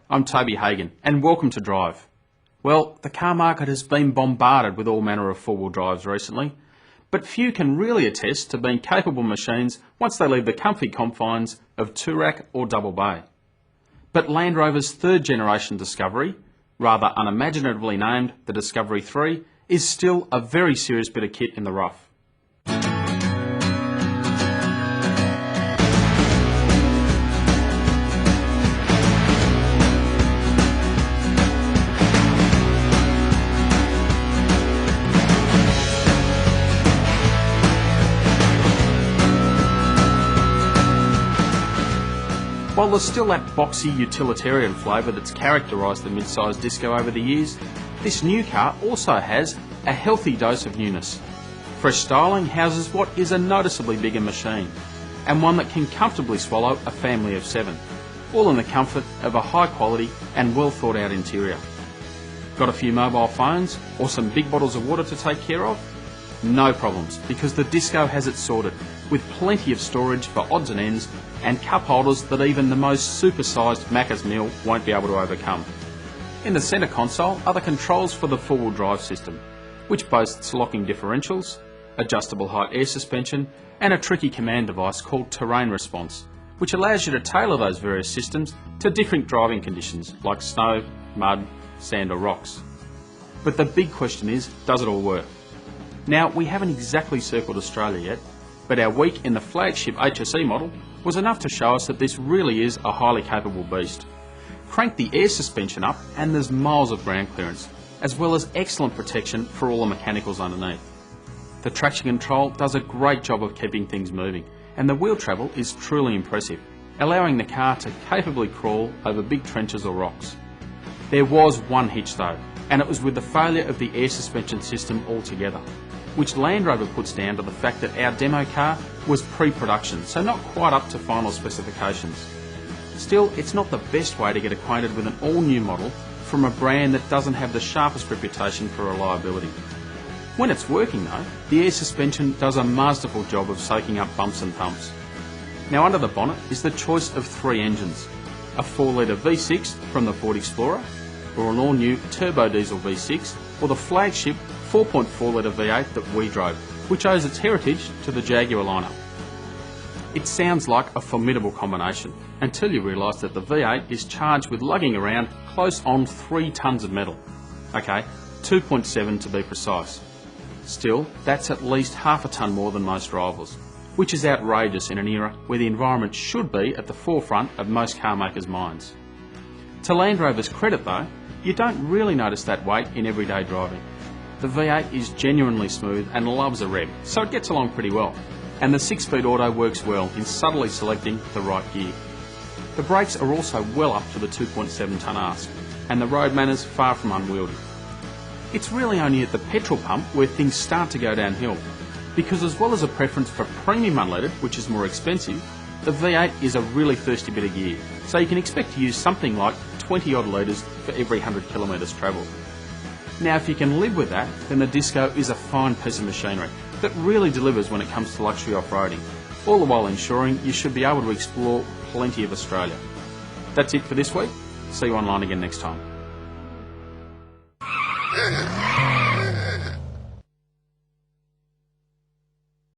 I'm Toby Hagon and welcome to Drive. Well, the car market has been bombarded with all manner of four-wheel drives recently, but few can really attest to being capable machines once they leave the comfy confines of Toorak or Double Bay. But Land Rover's third generation Discovery, rather unimaginatively named the Discovery 3, is still a very serious bit of kit in the rough. While there's still that boxy utilitarian flavour that's characterised the mid-sized Disco over the years, this new car also has a healthy dose of newness. Fresh styling houses what is a noticeably bigger machine, and one that can comfortably swallow a family of 7, all in the comfort of a high quality and well thought out interior. Got a few mobile phones or some big bottles of water to take care of? No problems, because the Disco has it sorted, with plenty of storage for odds and ends and cup holders that even the most supersized Macca's meal won't be able to overcome. In the centre console are the controls for the four-wheel drive system, which boasts locking differentials, adjustable height air suspension and a tricky command device called terrain response, which allows you to tailor those various systems to different driving conditions like snow, mud, sand or rocks. But the big question is, does it all work? Now, we haven't exactly circled Australia yet, but our week in the flagship HSE model was enough to show us that this really is a highly capable beast. Crank the air suspension up and there's miles of ground clearance, as well as excellent protection for all the mechanicals underneath. The traction control does a great job of keeping things moving, and the wheel travel is truly impressive, allowing the car to capably crawl over big trenches or rocks. There was one hitch though, and it was with the failure of the air suspension system altogether, which Land Rover puts down to the fact that our demo car was pre-production, so not quite up to final specifications. Still, it's not the best way to get acquainted with an all-new model from a brand that doesn't have the sharpest reputation for reliability. When it's working though, the air suspension does a masterful job of soaking up bumps and thumps. Now under the bonnet is the choice of 3 engines, a 4-litre V6 from the Ford Explorer, or an all-new turbo diesel V6, or the flagship 4.4-litre V8 that we drove, which owes its heritage to the Jaguar lineup. It sounds like a formidable combination until you realise that the V8 is charged with lugging around close on 3 tonnes of metal. Okay, 2.7 to be precise. Still, that's at least half a tonne more than most rivals, which is outrageous in an era where the environment should be at the forefront of most car makers' minds. To Land Rover's credit though, you don't really notice that weight in everyday driving. The V8 is genuinely smooth and loves a rev, so it gets along pretty well, and the 6-speed auto works well in subtly selecting the right gear. The brakes are also well up to the 2.7 tonne ask, and the road manners far from unwieldy. It's really only at the petrol pump where things start to go downhill, because as well as a preference for premium unleaded, which is more expensive, the V8 is a really thirsty bit of gear, so you can expect to use something like 20 odd litres for every 100 kilometres travelled. Now if you can live with that, then the Disco is a fine piece of machinery that really delivers when it comes to luxury off-roading, all the while ensuring you should be able to explore plenty of Australia. That's it for this week. See you online again next time.